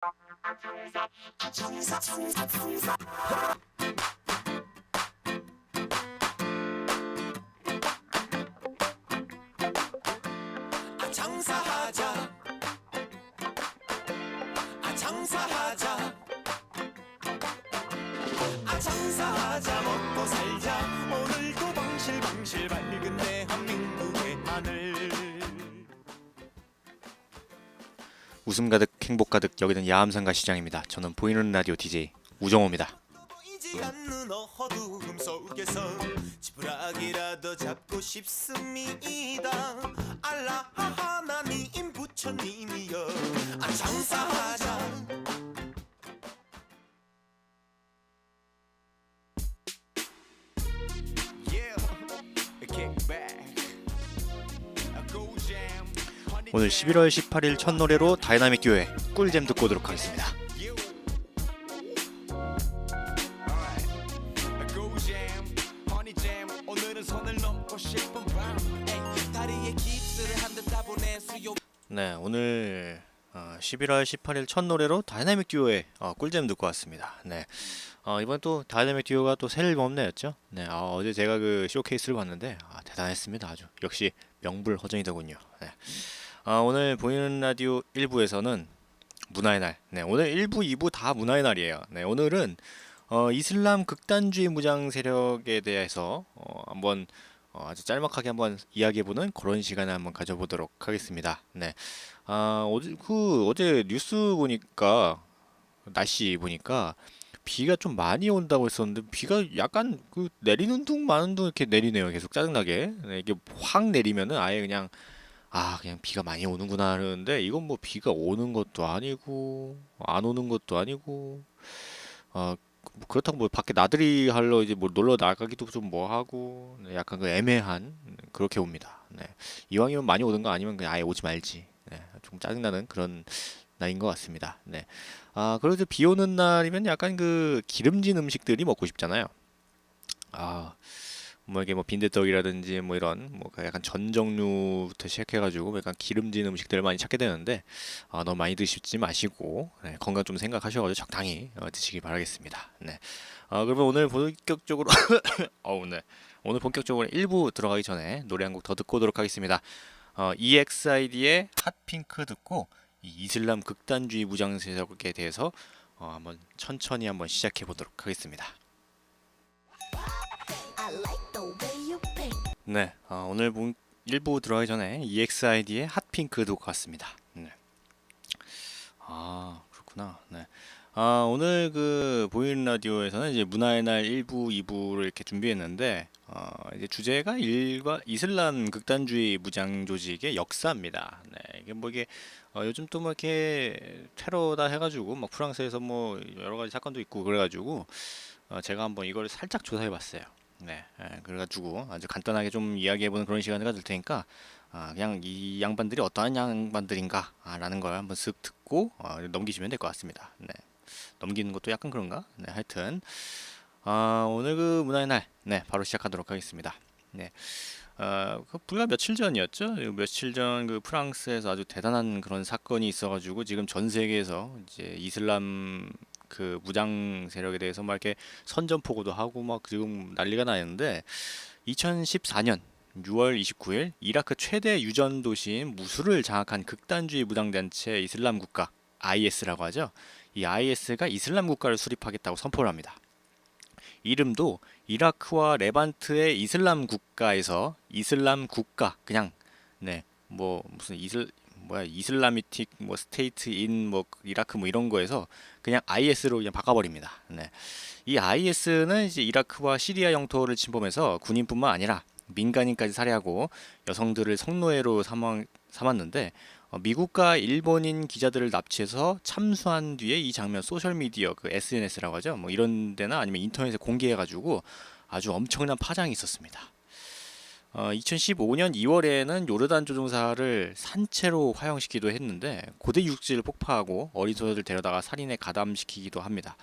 장사하자 장사하자 장사하자 먹고 살자 오늘도 방실방실 밝은 대한민국의 하늘. 웃음 가득 행복 가득 여기는 야암상가 시장입니다. 저는 보이는 라디오 DJ 우정호입니다. 보이지 않는 어두움 속에서 지푸라기라도 잡고 싶습니다. 알라 하나님 부처님이여 장사하자. 오늘 11월 18일 첫 노래로 다이나믹 듀오의 꿀잼 듣고 오도록 하겠습니다. 네, 오늘 11월 18일 첫 노래로 다이나믹 듀오의 꿀잼 듣고 왔습니다. 네, 이번 또 다이나믹 듀오가 또 새 앨범 내였죠. 네, 어제 제가 그 쇼케이스를 봤는데 대단했습니다. 아주 역시 명불허전이더군요. 네. 오늘 보이는 라디오 1부에서는 문화의 날. 네, 오늘 1부, 2부 다 문화의 날이에요. 네, 오늘은 이슬람 극단주의 무장 세력에 대해서 한번 아주 짤막하게 한번 이야기해보는 그런 시간을 한번 가져보도록 하겠습니다. 네, 어제 뉴스 보니까 날씨 보니까 비가 좀 많이 온다고 했었는데 비가 약간 그 내리는 둥 마는 둥 이렇게 내리네요. 계속 짜증나게. 네, 이게 확 내리면은 아예 그냥 그냥 비가 많이 오는구나 하는데 이건 뭐 비가 오는 것도 아니고 안 오는 것도 아니고 뭐 그렇다고 뭐 밖에 나들이 하러 이제 뭐 놀러 나가기도 좀 뭐 하고 네, 약간 그 애매한 그렇게 옵니다. 네. 이왕이면 많이 오는 거 아니면 그냥 아예 오지 말지. 네. 좀 짜증나는 그런 날인 것 같습니다. 네. 그래도 비 오는 날이면 약간 그 기름진 음식들이 먹고 싶잖아요. 뭐 이게 뭐 빈대떡이라든지 뭐 이런 뭐 약간 전 종류부터 시작해가지고 약간 기름진 음식들을 많이 찾게 되는데 너무 많이 드시지 마시고 네, 건강 좀 생각하셔가지고 적당히 드시기 바라겠습니다. 네. 그러면 오늘 본격적으로 네. 오늘 본격적으로 1부 들어가기 전에 노래 한 곡 더 듣고 오도록 하겠습니다. EXID의 핫핑크 듣고 이 이슬람 극단주의 무장 세력에 대해서 한번 천천히 한번 시작해 보도록 하겠습니다. 네, 오늘 1부 들어가기 전에 EXID의 핫핑크 듣고 갔습니다. 네. 그렇구나. 네. 오늘 그 보이는 라디오에서는 이제 문화의 날 1부, 2부를 이렇게 준비했는데 이제 주제가 이슬람 극단주의 무장 조직의 역사입니다. 네, 이게 뭐 이게 요즘 또 뭐 이렇게 테러다 해가지고 막 프랑스에서 뭐 여러 가지 사건도 있고 그래가지고 제가 한번 이걸 살짝 조사해봤어요. 네, 그래가지고 아주 간단하게 좀 이야기해보는 그런 시간을 가질 테니까 그냥 이 양반들이 어떠한 양반들인가 라는 걸 한번 쓱 듣고 넘기시면 될 것 같습니다. 네, 넘기는 것도 약간 그런가? 네, 하여튼 오늘 그 문화의 날, 네, 바로 시작하도록 하겠습니다. 네, 그 불과 며칠 전이었죠. 며칠 전 그 프랑스에서 아주 대단한 그런 사건이 있어가지고 지금 전 세계에서 이제 이슬람 그 무장 세력에 대해서 막 이렇게 선전포고도 하고 막 지금 난리가 나 있는데 2014년 6월 29일 이라크 최대 유전 도시인 무술을 장악한 극단주의 무장단체 이슬람 국가 IS라고 하죠. 이 IS가 이슬람 국가를 수립하겠다고 선포를 합니다. 이름도 이라크와 레반트의 이슬람 국가에서 이슬람 국가 그냥 네 뭐 무슨 이슬라미틱 뭐 스테이트 인 뭐 이라크 뭐 이런 거에서 그냥 IS로 그냥 바꿔버립니다. 네. 이 IS는 이제 이라크와 시리아 영토를 침범해서 군인뿐만 아니라 민간인까지 살해하고 여성들을 성노예로 삼았는데 미국과 일본인 기자들을 납치해서 참수한 뒤에 이 장면 소셜 미디어 그 SNS라고 하죠. 뭐 이런 데나 아니면 인터넷에 공개해가지고 아주 엄청난 파장이 있었습니다. 2015년 2월에는 요르단 조종사를 산채로 화형시키기도 했는데 고대 유적지를 폭파하고 어린 소녀들 데려다가 살인에 가담시키기도 합니다.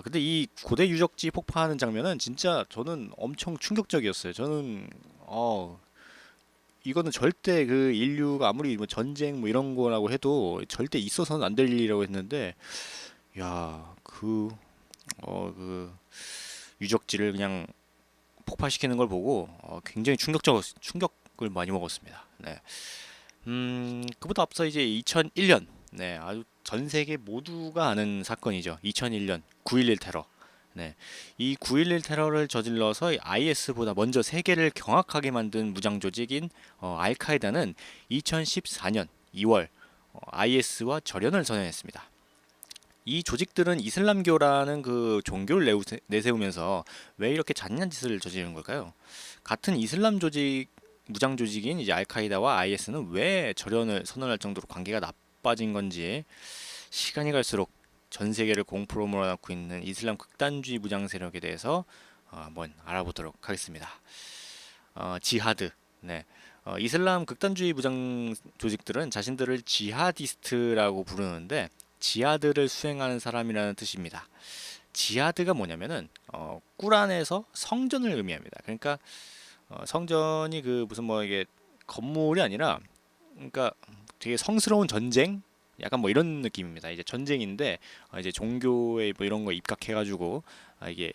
근데 이 고대 유적지 폭파하는 장면은 진짜 저는 엄청 충격적이었어요. 저는 이거는 절대 그 인류가 아무리 뭐 전쟁 뭐 이런 거라고 해도 절대 있어서는 안 될 일이라고 했는데, 야, 그 유적지를 그냥 폭파시키는 걸 보고 굉장히 충격을 많이 먹었습니다. 네. 그보다 앞서 이제 2001년, 네, 아주 전 세계 모두가 아는 사건이죠. 2001년 9.11 테러. 네, 이 9.11 테러를 저질러서 IS보다 먼저 세계를 경악하게 만든 무장 조직인 알카에다는 2014년 2월 IS와 절연을 선언했습니다. 이 조직들은 이슬람교라는 그 종교를 내세우면서 왜 이렇게 잔인한 짓을 저지르는 걸까요? 같은 이슬람 조직 무장 조직인 이제 알카이다와 IS는 왜 절연을 선언할 정도로 관계가 나빠진 건지 시간이 갈수록 전 세계를 공포로 몰아넣고 있는 이슬람 극단주의 무장 세력에 대해서 한번 알아보도록 하겠습니다. 지하드. 네. 이슬람 극단주의 무장 조직들은 자신들을 지하디스트라고 부르는데 지하드를 수행하는 사람이라는 뜻입니다. 지하드가 뭐냐면은 꾸란에서 성전을 의미합니다. 그러니까 성전이 그 무슨 뭐 이게 건물이 아니라 그러니까 되게 성스러운 전쟁 약간 뭐 이런 느낌입니다. 이제 전쟁인데 이제 종교에 뭐 이런 거 입각해가지고 이게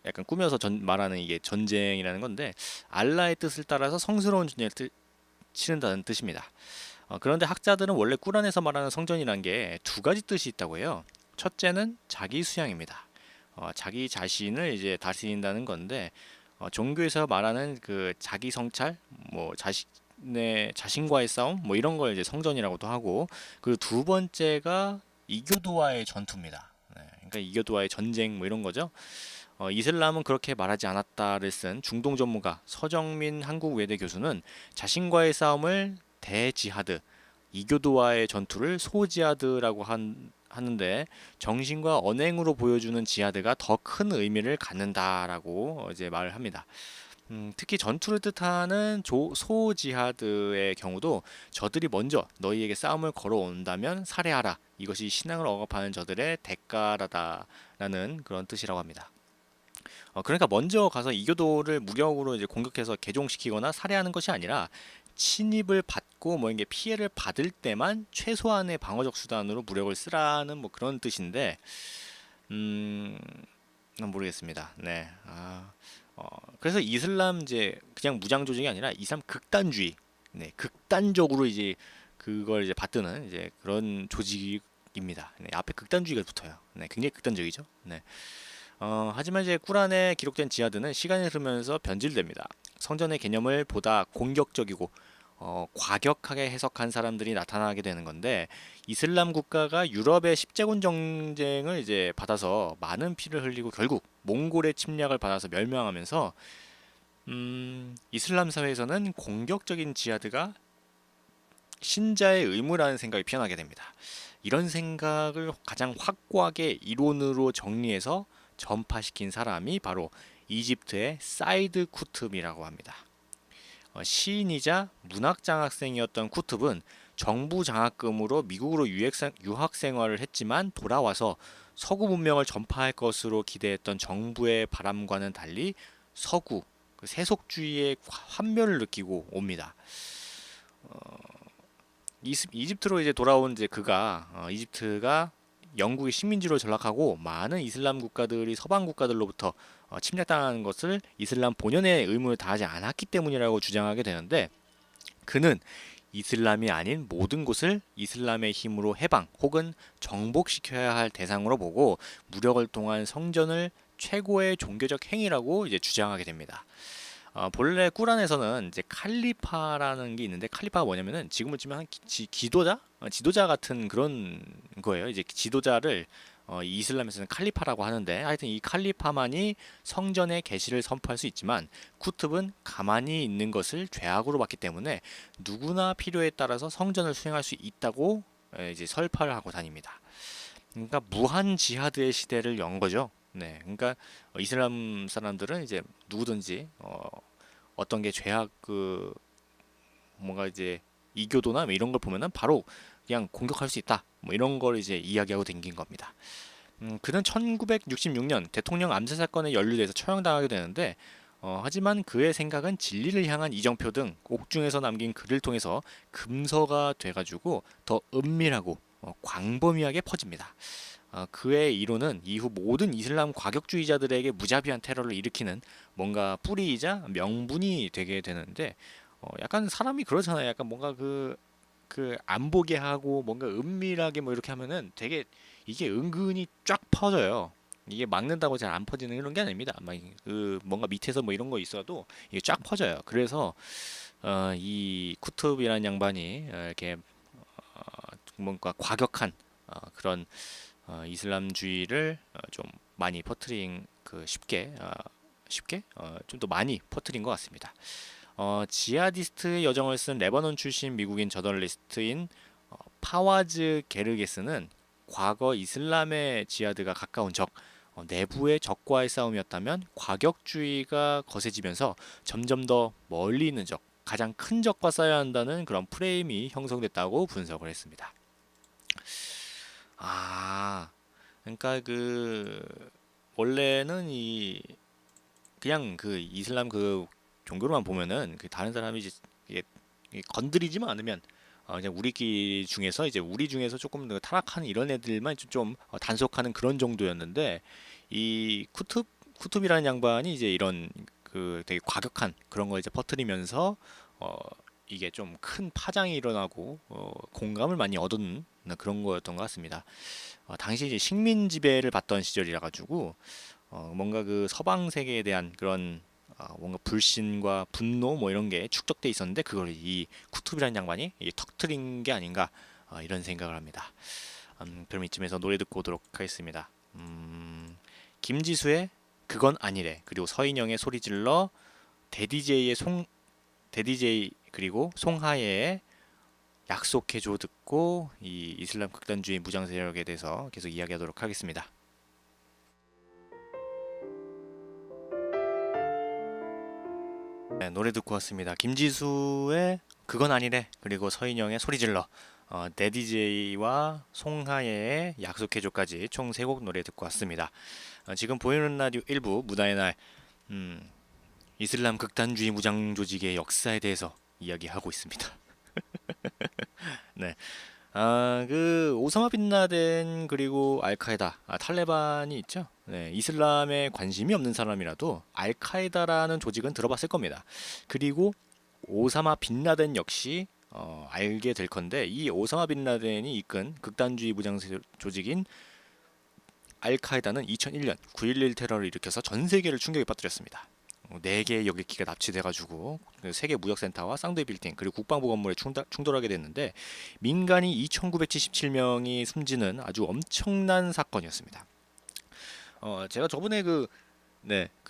약간 꾸며서 말하는 이게 전쟁이라는 건데 알라의 뜻을 따라서 성스러운 전쟁을 치른다는 뜻입니다. 그런데 학자들은 원래 꾸란에서 말하는 성전이란 게 두 가지 뜻이 있다고 해요. 첫째는 자기 수양입니다. 자기 자신을 이제 다스린다는 건데 종교에서 말하는 그 자기 성찰, 뭐 자신과의 싸움, 뭐 이런 걸 이제 성전이라고도 하고, 그리고 두 번째가 이교도와의 전투입니다. 네, 그러니까 이교도와의 전쟁 뭐 이런 거죠. 이슬람은 그렇게 말하지 않았다를 쓴 중동 전문가 서정민 한국외대 교수는 자신과의 싸움을 대지하드, 이교도와의 전투를 소지하드라고 하는데 정신과 언행으로 보여주는 지하드가 더 큰 의미를 갖는다라고 이제 말을 합니다. 특히 전투를 뜻하는 소지하드의 경우도 저들이 먼저 너희에게 싸움을 걸어온다면 살해하라. 이것이 신앙을 억압하는 저들의 대가라다라는 그런 뜻이라고 합니다. 그러니까 먼저 가서 이교도를 무력으로 이제 공격해서 개종시키거나 살해하는 것이 아니라 침입을 받고 뭐 이게 피해를 받을 때만 최소한의 방어적 수단으로 무력을 쓰라는 뭐 그런 뜻인데 난 모르겠습니다. 네. 그래서 이슬람 이제 그냥 무장 조직이 아니라 이슬람 극단주의, 네, 극단적으로 이제 그걸 이제 받드는 이제 그런 조직입니다. 네, 앞에 극단주의가 붙어요. 네, 굉장히 극단적이죠. 네. 하지만 이제 꾸란에 기록된 지하드는 시간이 흐르면서 변질됩니다. 성전의 개념을 보다 공격적이고 과격하게 해석한 사람들이 나타나게 되는 건데 이슬람 국가가 유럽의 십제군 전쟁을 이제 받아서 많은 피를 흘리고 결국 몽골의 침략을 받아서 멸망하면서 이슬람 사회에서는 공격적인 지하드가 신자의 의무라는 생각이 피어나게 됩니다. 이런 생각을 가장 확고하게 이론으로 정리해서 전파시킨 사람이 바로 이집트의 사이드 쿠툽이라고 합니다. 시인이자 문학장학생이었던 쿠툽은 정부 장학금으로 미국으로 유학 생활을 했지만 돌아와서 서구 문명을 전파할 것으로 기대했던 정부의 바람과는 달리 서구 세속주의의 환멸을 느끼고 옵니다. 이집트로 이제 돌아온 이제 그가 이집트가 영국의 식민지로 전락하고 많은 이슬람 국가들이 서방 국가들로부터 침략당하는 것을 이슬람 본연의 의무를 다하지 않았기 때문이라고 주장하게 되는데 그는 이슬람이 아닌 모든 곳을 이슬람의 힘으로 해방 혹은 정복시켜야 할 대상으로 보고 무력을 통한 성전을 최고의 종교적 행위라고 이제 주장하게 됩니다. 본래 꾸란에서는 이제 칼리파라는 게 있는데 칼리파가 뭐냐면은 지금을 치면 한 지도자 같은 그런 거예요. 이제 지도자를 이슬람에서는 칼리파라고 하는데 하여튼 이 칼리파만이 성전의 계시를 선포할 수 있지만 쿠툽은 가만히 있는 것을 죄악으로 봤기 때문에 누구나 필요에 따라서 성전을 수행할 수 있다고 이제 설파를 하고 다닙니다. 그러니까 무한 지하드의 시대를 연 거죠. 네, 그러니까 이슬람 사람들은 이제 누구든지 어떤 게 죄악 뭔가 이제 이교도나 뭐 이런 걸 보면은 바로 그냥 공격할 수 있다. 뭐 이런 걸 이제 이야기하고 댕긴 겁니다. 그는 1966년 대통령 암살 사건에 연루돼서 처형당하게 되는데 하지만 그의 생각은 진리를 향한 이정표 등 옥중에서 남긴 글을 통해서 금서가 돼가지고 더 은밀하고 광범위하게 퍼집니다. 그의 이론은 이후 모든 이슬람 과격주의자들에게 무자비한 테러를 일으키는 뭔가 뿌리이자 명분이 되게 되는데, 약간 사람이 그러잖아요. 약간 뭔가 그 안 보게 하고 뭔가 은밀하게 뭐 이렇게 하면은 되게 이게 은근히 쫙 퍼져요. 이게 막는다고 잘 안 퍼지는 이런 게 아닙니다. 그 뭔가 밑에서 뭐 이런 거 있어도 이게 쫙 퍼져요. 그래서 이 쿠투브이라는 양반이 이렇게 뭔가 과격한 그런 이슬람주의를 좀 많이 퍼뜨린 쉽게 좀 더 많이 퍼뜨린 것 같습니다. 지하디스트의 여정을 쓴 레바논 출신 미국인 저널리스트인 파와즈 게르게스는 과거 이슬람의 지하드가 가까운 적, 내부의 적과의 싸움이었다면 과격주의가 거세지면서 점점 더 멀리 있는 적, 가장 큰 적과 싸워야 한다는 그런 프레임이 형성됐다고 분석을 했습니다. 그러니까 원래는 그냥 그 이슬람 그 종교로만 보면은 그 다른 사람이 이제 건드리지만 않으면 그냥 우리끼리 중에서 이제 우리 중에서 조금 더 타락하는 이런 애들만 좀 단속하는 그런 정도였는데, 이 쿠투비라는 양반이 이제 이런 그 되게 과격한 그런 걸 이제 퍼뜨리면서 이게 좀 큰 파장이 일어나고 공감을 많이 얻은 그런 거였던 것 같습니다. 당시 이제 식민 지배를 받던 시절이라 가지고 뭔가 그 서방 세계에 대한 그런 뭔가 불신과 분노 뭐 이런 게 축적돼 있었는데, 그걸 이 쿠투비라는 양반이 터뜨린 게 아닌가 이런 생각을 합니다. 그럼 이쯤에서 노래 듣고 오도록 하겠습니다. 김지수의 그건 아니래, 그리고 서인영의 소리질러, 데디제이 그리고 송하예의 약속해줘 듣고 이 이슬람 극단주의 무장 세력에 대해서 계속 이야기하도록 하겠습니다. 네, 노래 듣고 왔습니다. 김지수의 그건 아니래, 그리고 서인영의 소리질러, 데디제이와 송하예의 약속해줘까지 총 3곡 노래 듣고 왔습니다. 지금 보이는 라디오 1부 무다의 날, 이슬람 극단주의 무장 조직의 역사에 대해서 이야기하고 있습니다. 네. 그 오사마 빈 라덴 그리고 알카에다, 탈레반이 있죠. 네, 이슬람에 관심이 없는 사람이라도 알카에다라는 조직은 들어봤을 겁니다. 그리고 오사마 빈 라덴 역시 알게 될 건데, 이 오사마 빈 라덴이 이끈 극단주의 무장 조직인 알카에다는 2001년 9.11 테러를 일으켜서 전 세계를 충격에 빠뜨렸습니다. 4개의 여객기가 납치돼가지고 세계 무역센터와 쌍둥이 빌딩 그리고 국방부 건물에 충돌하게 됐는데, 민간이 2,977명이 숨지는 아주 엄청난 사건이었습니다. 제가 저번에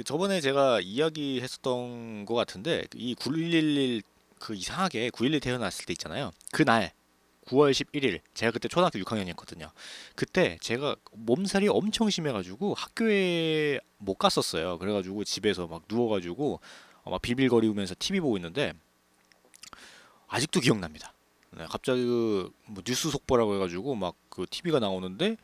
저번에 제가 이야기했었던 것 같은데, 이 9.11 이상하게 9.11 태어났을 때 있잖아요. 그날 9월 11일 제가 그때 초등학교 6학년이었거든요. 그때 제가 몸살이 엄청 심해가지고 학교에 못 갔었어요. 그래가지고 집에서 막 누워가지고 막 비빌거리면서 TV 보고 있는데, 아직도 기억납니다. 네, 갑자기 뭐 뉴스 속보라고 해가지고 막 그 TV가 나오는데,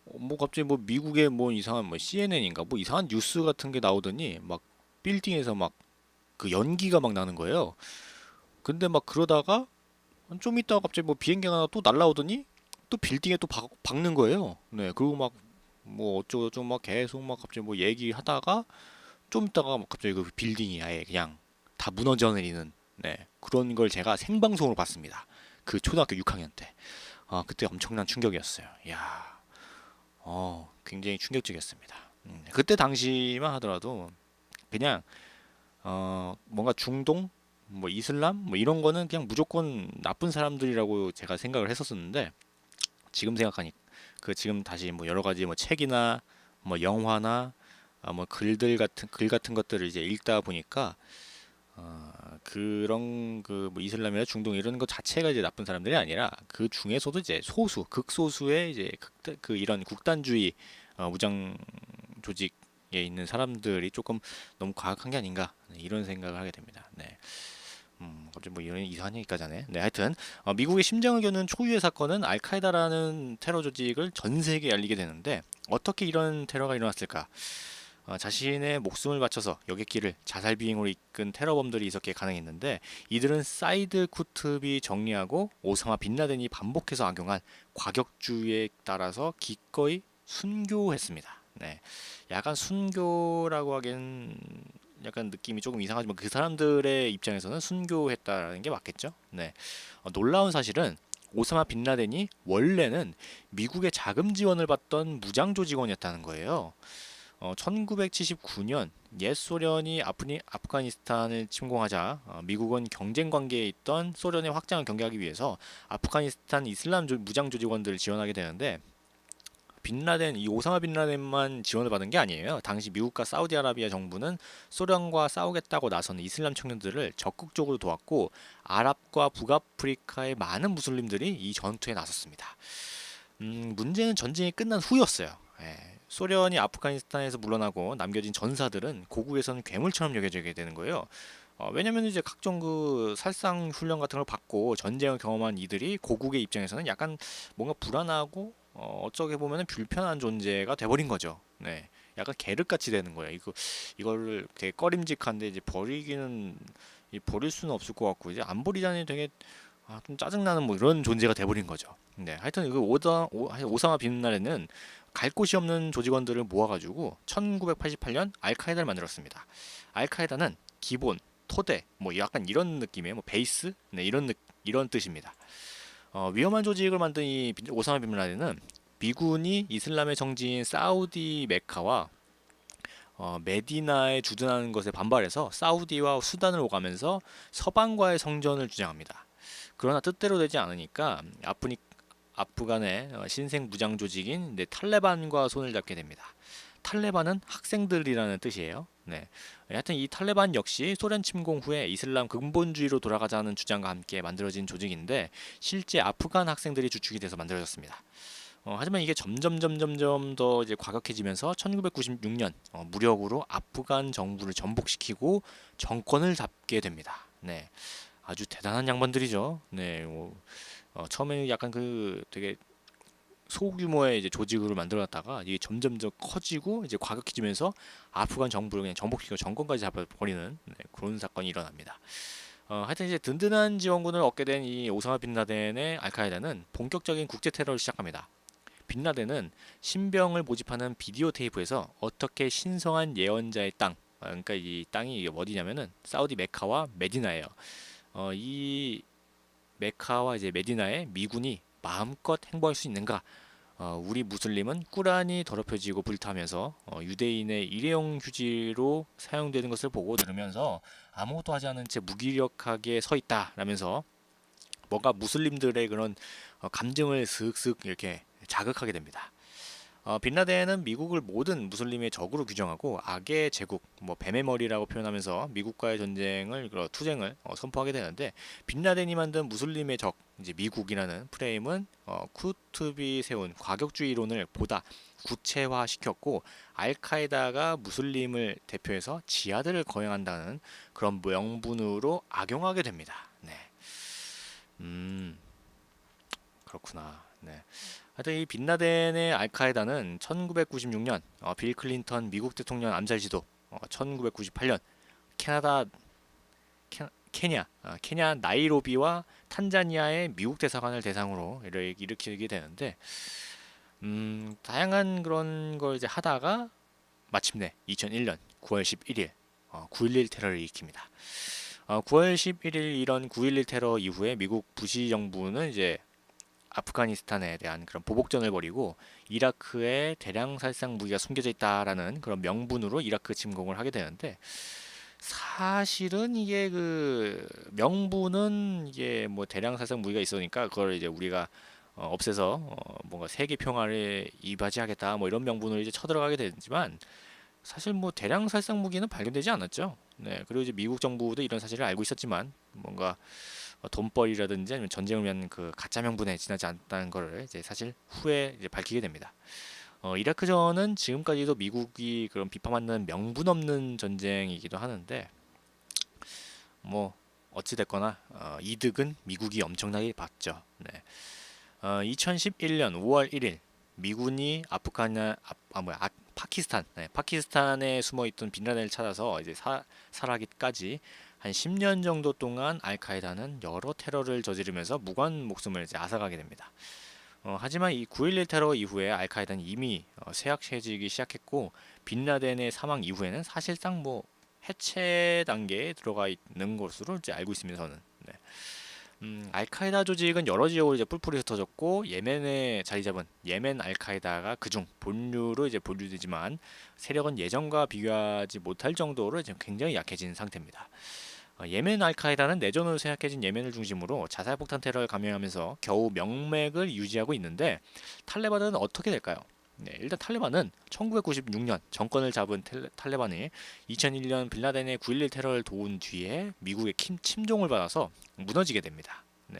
뭐 갑자기 뭐 미국의 뭐 이상한 뭐 CNN인가 뭐 이상한 뉴스 같은 게 나오더니 막 빌딩에서 막 그 연기가 막 나는 거예요. 근데 막 그러다가 좀 있다가 갑자기 뭐 비행기가 하나 또 날라오더니 또 빌딩에 또 박는 거예요. 네, 그리고 막 뭐 어쩌고저쩌고 막 계속 막 갑자기 뭐 얘기하다가 좀 있다가 막 갑자기 그 빌딩이 아예 그냥 다 무너져 내리는, 네, 그런 걸 제가 생방송으로 봤습니다. 그 초등학교 6학년 때. 그때 엄청난 충격이었어요. 이야, 굉장히 충격적이었습니다. 그때 당시만 하더라도 그냥 뭔가 중동 뭐 이슬람 뭐 이런 거는 그냥 무조건 나쁜 사람들이라고 제가 생각을 했었었는데, 지금 생각하니 지금 다시 뭐 여러 가지 뭐 책이나 뭐 영화나 뭐 글 같은 것들을 이제 읽다 보니까 그런 그 뭐 이슬람이나 중동 이런 것 자체가 이제 나쁜 사람들이 아니라 그 중에서도 이제 극소수의 이제 이런 국단주의 무장 조직에 있는 사람들이 조금 너무 과학한 게 아닌가, 이런 생각을 하게 됩니다. 네. 갑자기 뭐 이런 이상한 얘기까지 하네. 네, 하여튼 미국의 심장을 겨눈 초유의 사건은 알카에다라는 테러 조직을 전 세계에 알리게 되는데, 어떻게 이런 테러가 일어났을까? 자신의 목숨을 바쳐서 여객기를 자살 비행으로 이끈 테러범들이 있었기에 가능했는데 이들은 사이드 쿠트비 정리하고 오사마 빈라덴이 반복해서 악용한 과격주의에 따라서 기꺼이 순교했습니다. 네, 약간 순교라고 하기엔 약간 느낌이 조금 이상하지만 그 사람들의 입장에서는 순교했다라는 게 맞겠죠. 네, 놀라운 사실은 오사마 빈라덴이 원래는 미국의 자금 지원을 받던 무장조 직원이었다는 거예요. 1979년 옛 소련이 아프가니스탄을 침공하자 미국은 경쟁 관계에 있던 소련의 확장을 경계하기 위해서 아프가니스탄 이슬람 무장 조직원들을 지원하게 되는데 이 오사마 빈라덴만 지원을 받은 게 아니에요. 당시 미국과 사우디아라비아 정부는 소련과 싸우겠다고 나선 이슬람 청년들을 적극적으로 도왔고 아랍과 북아프리카의 많은 무슬림들이 이 전투에 나섰습니다. 문제는 전쟁이 끝난 후였어요. 예, 소련이 아프가니스탄에서 물러나고 남겨진 전사들은 고국에서는 괴물처럼 여겨지게 되는 거예요. 왜냐면 이제 각종 그 살상 훈련 같은 걸 받고 전쟁을 경험한 이들이 고국의 입장에서는 약간 뭔가 불안하고 어쩌게 보면 불편한 존재가 돼버린 거죠. 네, 약간 계륵같이 되는 거예요. 이거를 되게 꺼림직한데 이제 버릴 수는 없을 것 같고 이제 안 버리자니 되게 좀 짜증나는 뭐 이런 존재가 돼버린 거죠. 네, 하여튼 오사마 빈라덴은 갈 곳이 없는 조직원들을 모아가지고 1988년 알카에다를 만들었습니다. 알카에다는 기본, 토대, 뭐 약간 이런 느낌의 뭐 베이스, 네, 이런 뜻입니다. 위험한 조직을 만든 이 오사마 빈라덴은 미군이 이슬람의 성지인 사우디 메카와 메디나에 주둔하는 것에 반발해서 사우디와 수단을 오가면서 서방과의 성전을 주장합니다. 그러나 뜻대로 되지 않으니까 아프간의 신생 무장 조직인 탈레반과 손을 잡게 됩니다. 탈레반은 학생들이라는 뜻이에요. 네. 하여튼 이 탈레반 역시 소련 침공 후에 이슬람 근본주의로 돌아가자는 주장과 함께 만들어진 조직인데 실제 아프간 학생들이 주축이 돼서 만들어졌습니다. 하지만 이게 점점 더 이제 과격해지면서 1996년 무력으로 아프간 정부를 전복시키고 정권을 잡게 됩니다. 네. 아주 대단한 양반들이죠. 네. 처음에는 약간 그 되게 소규모의 이제 조직으로 만들어놨다가 이게 점점 더 커지고 이제 과격해지면서 아프간 정부를 그냥 정복시키고 정권까지 잡아버리는 그런 사건이 일어납니다. 하여튼 이제 든든한 지원군을 얻게 된 이 오사마 빈라덴의 알카에다는 본격적인 국제 테러를 시작합니다. 빈라덴은 신병을 모집하는 비디오 테이프에서 어떻게 신성한 예언자의 땅, 그러니까 이 땅이 어디냐면은 사우디 메카와 메디나예요. 이 메카와 이제 메디나에 미군이 마음껏 행보할 수 있는가? 우리 무슬림은 꾸란이 더럽혀지고 불타면서 유대인의 일회용 휴지로 사용되는 것을 보고 들으면서 아무것도 하지 않은 채 무기력하게 서 있다라면서 뭔가 무슬림들의 그런 감정을 슥슥 이렇게 자극하게 됩니다. 빈라덴은 미국을 모든 무슬림의 적으로 규정하고 악의 제국, 뭐 뱀의 머리라고 표현하면서 미국과의 투쟁을 선포하게 되는데 빈라덴이 만든 무슬림의 적, 이제 미국이라는 프레임은 쿠투비 세운 과격주의론을 보다 구체화시켰고 알카에다가 무슬림을 대표해서 지하드를 거행한다는 그런 명분으로 악용하게 됩니다. 네, 그렇구나. 네. 하여튼 이 빈라덴의 알카에다는 1996년 빌 클린턴 미국 대통령 암살 지도, 1998년 케냐 나이로비와 탄자니아의 미국 대사관을 대상으로 일으키게 되는데 다양한 그런 걸 이제 하다가 마침내 2001년 9월 11일 9.11 테러를 일으킵니다. 9월 11일 이런 9.11 테러 이후에 미국 부시 정부는 이제 아프가니스탄에 대한 그런 보복전을 벌이고 이라크에 대량 살상 무기가 숨겨져 있다라는 그런 명분으로 이라크 침공을 하게 되는데 사실은 이게 그 명분은 이게 뭐 대량 살상 무기가 있으니까 그걸 이제 우리가 없애서 뭔가 세계 평화를 이바지하겠다 뭐 이런 명분으로 이제 쳐들어가게 되지만 사실 뭐 대량 살상 무기는 발견되지 않았죠. 네, 그리고 이제 미국 정부도 이런 사실을 알고 있었지만 뭔가 돈벌이라든지 아니면 전쟁을 위한 그 가짜 명분에 지나지 않았다는 것을 이제 사실 후에 이제 밝히게 됩니다. 이라크전은 지금까지도 미국이 그런 비판받는 명분 없는 전쟁이기도 하는데 뭐 어찌 됐거나 이득은 미국이 엄청나게 봤죠. 네. 2011년 5월 1일 미군이 파키스탄, 파키스탄에 숨어있던 빈라덴을 찾아서 이제 살하기까지 한 10년 정도 동안 알카에다는 여러 테러를 저지르면서 무관 목숨을 이제 앗아가게 됩니다. 하지만 이 9.11 테러 이후에 알카에다는 이미 쇠약해지기 시작했고 빈라덴의 사망 이후에는 사실상 뭐 해체 단계에 들어가 있는 것으로 이제 알고 있습니다. 저는. 네. 알카에다 조직은 여러 지역으로 이제 뿔뿔이 흩어졌고 예멘에 자리 잡은 예멘 알카에다가 그중 본류로 이제 분류되지만 세력은 예전과 비교하지 못할 정도로 이제 굉장히 약해진 상태입니다. 예멘 알카에다는 내전으로 쇠약해진 예멘을 중심으로 자살폭탄 테러를 감행하면서 겨우 명맥을 유지하고 있는데 탈레반은 어떻게 될까요? 네, 일단 탈레반은 1996년 정권을 잡은 탈레반이 2001년 빈라덴의 9.11 테러를 도운 뒤에 미국의 침종을 받아서 무너지게 됩니다. 네.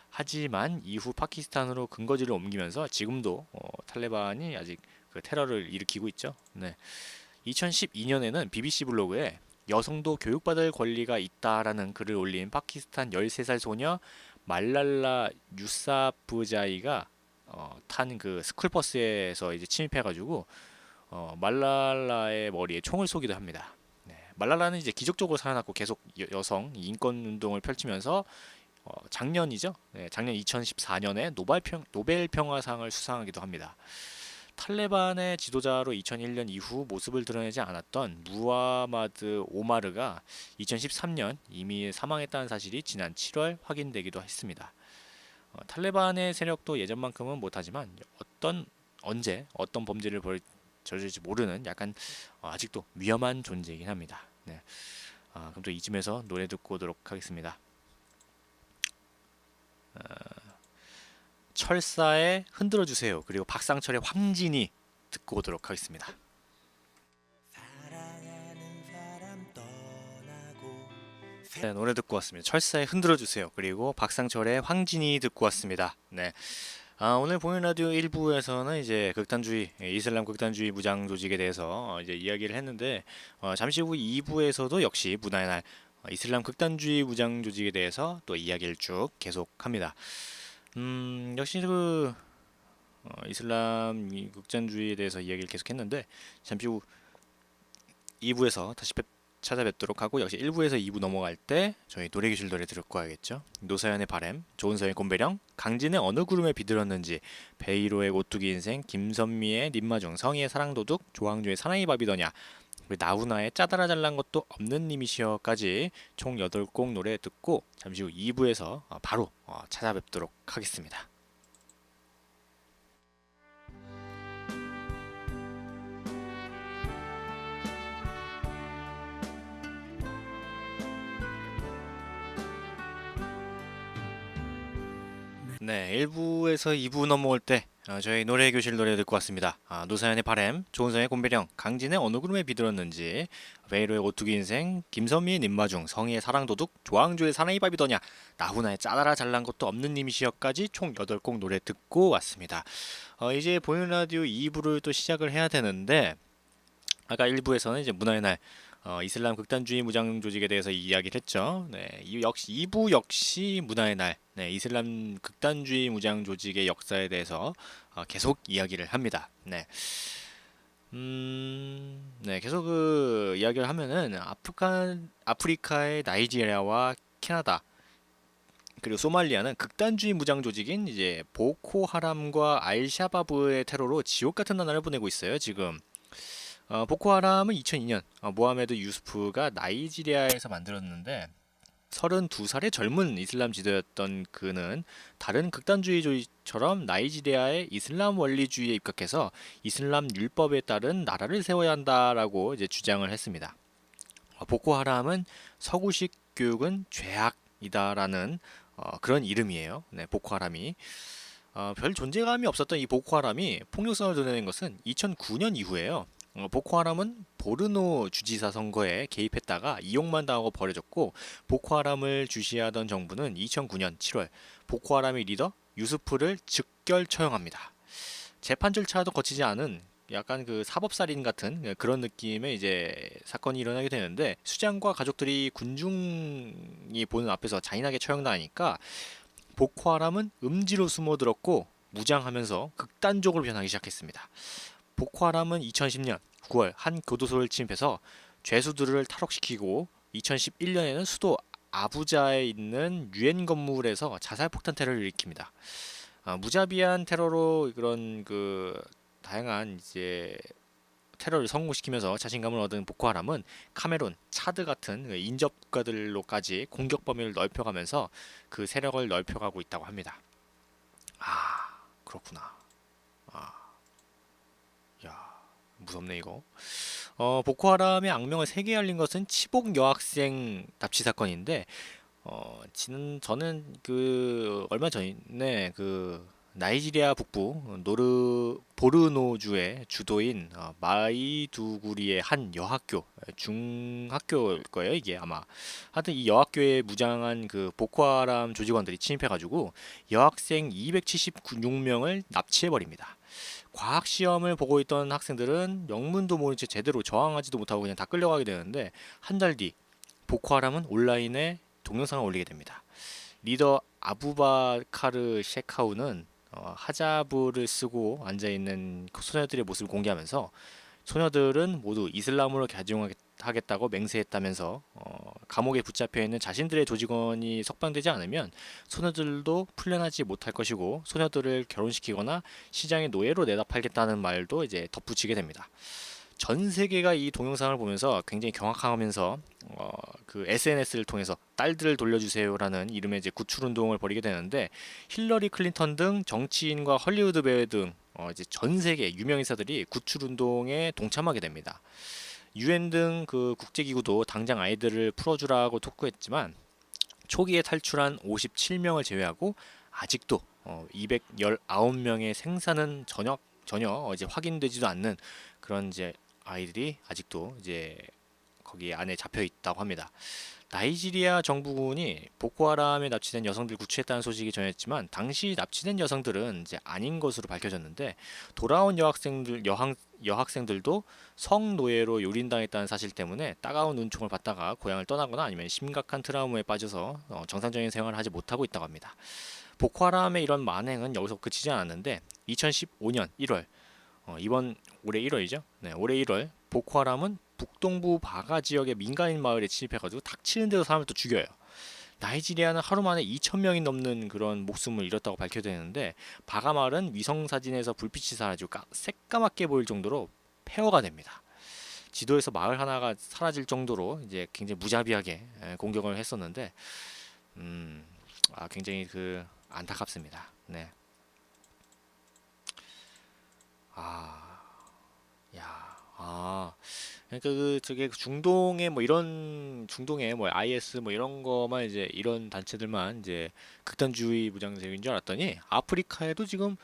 하지만 이후 파키스탄으로 근거지를 옮기면서 지금도 탈레반이 아직 그 테러를 일으키고 있죠. 네. 2012년에는 BBC 블로그에 여성도 교육받을 권리가 있다라는 글을 올린 파키스탄 13살 소녀 말랄라 유사프자이가 탄 그 스쿨버스에서 이제 침입해가지고 말랄라의 머리에 총을 쏘기도 합니다. 네, 말랄라는 이제 기적적으로 살아났고 계속 여성 인권 운동을 펼치면서 작년이죠. 네, 작년 2014년에 노벨 평화상을 수상하기도 합니다. 탈레반의 지도자로 2001년 이후 모습을 드러내지 않았던 무하마드 오마르가 2013년 이미 사망했다는 사실이 지난 7월 확인되기도 했습니다. 탈레반의 세력도 예전만큼은 못하지만 언제 어떤 범죄를 저질지 모르는 약간 아직도 위험한 존재이긴 합니다. 네. 그럼 또 이쯤에서 노래 듣고 오도록 하겠습니다. 철사의 흔들어주세요. 그리고 박상철의 황진이 듣고 오도록 하겠습니다. 네, 노래 듣고 왔습니다. 철사의 흔들어주세요. 그리고 박상철의 황진이 듣고 왔습니다. 네. 오늘 보이는 라디오 1부에서는 이제 이슬람 극단주의 무장 조직에 대해서 이제 이야기를 했는데 잠시 후 2부에서도 역시 문화의 날 이슬람 극단주의 무장 조직에 대해서 또 이야기를 쭉 계속합니다. 역시 그 이슬람 극단주의에 대해서 이야기를 계속했는데 잠시 후 2부에서 다시 찾아뵙도록 하고 역시 1부에서 2부 넘어갈 때 저희 노래교실 노래 듣고 와야겠죠. 노사연의 바램, 조은서의 곰배령, 강진의 어느 구름에 비들었는지, 베이로의 오뚜기 인생, 김선미의 님마중, 성희의 사랑도둑, 조항조의 사나이 바비더냐, 그리고 나훈아의 짜다라 잘난 것도 없는 님이시여까지 총 8곡 노래 듣고 잠시 후 2부에서 바로 찾아뵙도록 하겠습니다. 네, 1부에서 2부 넘어올 때 저희 노래교실 노래 듣고 왔습니다. 노사연의 바램, 조은성의 곰배령, 강진의 어느 구름에 비들었는지, 베이로의 오뚜기 인생, 김선미의 님마중, 성희의 사랑도둑, 조항조의 사나이 바비더냐, 나훈아의 짜다라 잘난 것도 없는 님이시여까지 총 8곡 노래 듣고 왔습니다. 이제 보이는 라디오 2부를 또 시작을 해야 되는데 아까 1부에서는 이제 문화의 날 이슬람 극단주의 무장 조직에 대해서 이야기를 했죠. 네, 2부 역시 문화의 날, 네, 이슬람 극단주의 무장 조직의 역사에 대해서 계속 이야기를 합니다. 네, 네, 계속 그 이야기를 하면은 아프리카의 나이지리아와 캐나다 그리고 소말리아는 극단주의 무장 조직인 이제 보코하람과 알샤바브의 테러로 지옥 같은 나날을 보내고 있어요. 지금. 보코하람은 2002년 모하메드 유스프가 나이지리아에서 만들었는데 32살의 젊은 이슬람 지도였던 그는 다른 극단주의조직처럼 나이지리아의 이슬람 원리주의에 입각해서 이슬람 율법에 따른 나라를 세워야 한다라고 이제 주장을 했습니다. 보코하람은 서구식 교육은 죄악이다라는 그런 이름이에요. 네, 보코하람이. 별 존재감이 없었던 이 보코하람이 폭력성을 드러낸 것은 2009년 이후에요. 보코하람은 보르노 주지사 선거에 개입했다가 이용만 당하고 버려졌고 보코하람을 주시하던 정부는 2009년 7월 보코하람의 리더 유스프를 즉결 처형합니다. 재판 절차도 거치지 않은 약간 그 사법살인 같은 그런 느낌의 이제 사건이 일어나게 되는데 수장과 가족들이 군중이 보는 앞에서 잔인하게 처형당하니까 보코하람은 음지로 숨어들었고 무장하면서 극단적으로 변하기 시작했습니다. 보코하람은 2010년 9월 한 교도소를 침입해서 죄수들을 탈옥시키고 2011년에는 수도 아부자에 있는 유엔 건물에서 자살 폭탄 테러를 일으킵니다. 무자비한 테러로 그런 다양한 이제 테러를 성공시키면서 자신감을 얻은 보코하람은 카메룬, 차드 같은 인접 국가들로까지 공격 범위를 넓혀가면서 그 세력을 넓혀가고 있다고 합니다. 그렇구나. 야, 무섭네 이거. 보코하람의 악명을 세계에 알린 것은 치복 여학생 납치 사건인데, 저는 얼마 전에 나이지리아 북부 보르노주의 주도인 마이두구리의 한 여학교, 중학교일 거예요 이게 아마. 하여튼 이 여학교에 무장한 보코하람 조직원들이 침입해가지고 여학생 276명을 납치해버립니다. 과학 시험을 보고 있던 학생들은 영문도 모른 채 제대로 저항하지도 못하고 그냥 다 끌려가게 되는데, 한 달 뒤 보코하람은 온라인에 동영상을 올리게 됩니다. 리더 아부바카르 셰카우는 하자브를 쓰고 앉아있는 소녀들의 모습을 공개하면서 소녀들은 모두 이슬람으로 개종하겠다고 맹세했다면서 감옥에 붙잡혀 있는 자신들의 조직원이 석방되지 않으면 소녀들도 풀려나지 못할 것이고 소녀들을 결혼시키거나 시장의 노예로 내다 팔겠다는 말도 이제 덧붙이게 됩니다. 전 세계가 이 동영상을 보면서 굉장히 경악하면서 SNS를 통해서 딸들을 돌려주세요라는 이름의 이제 구출 운동을 벌이게 되는데, 힐러리 클린턴 등 정치인과 헐리우드 배우 등 이제 전 세계 유명 인사들이 구출 운동에 동참하게 됩니다. 유엔 등 국제기구도 당장 아이들을 풀어주라고 촉구했지만 초기에 탈출한 57명을 제외하고 아직도 219명의 생사는 전혀 이제 확인되지도 않는 그런 이제 아이들이 아직도 이제 거기 안에 잡혀 있다고 합니다. 나이지리아 정부군이 보코하람에 납치된 여성들 구출했다는 소식이 전했지만 당시 납치된 여성들은 이제 아닌 것으로 밝혀졌는데, 돌아온 여학생들도 성노예로 요린당했다는 사실 때문에 따가운 은총을 받다가 고향을 떠나거나 아니면 심각한 트라우마에 빠져서 정상적인 생활을 하지 못하고 있다고 합니다. 보코하람의 이런 만행은 여기서 그치지 않았는데 2015년 1월 올해 1월이죠. 네, 올해 1월 보코하람은 북동부 바가 지역의 민간인 마을에 침입해가지고 닥치는 대로 사람을 또 죽여요. 나이지리아는 하루 만에 2,000명이 넘는 그런 목숨을 잃었다고 밝혀되는데, 바가 마을은 위성 사진에서 불빛이 사라지고 새까맣게 보일 정도로 폐허가 됩니다. 지도에서 마을 하나가 사라질 정도로 이제 굉장히 무자비하게 공격을 했었는데, 굉장히 안타깝습니다. 네. 그러니까 저게 중동에 중동에 IS 이런 거만 이제 이런 단체들만 이제 극단주의 무장세력인 줄 알았더니 아프리카에도 지금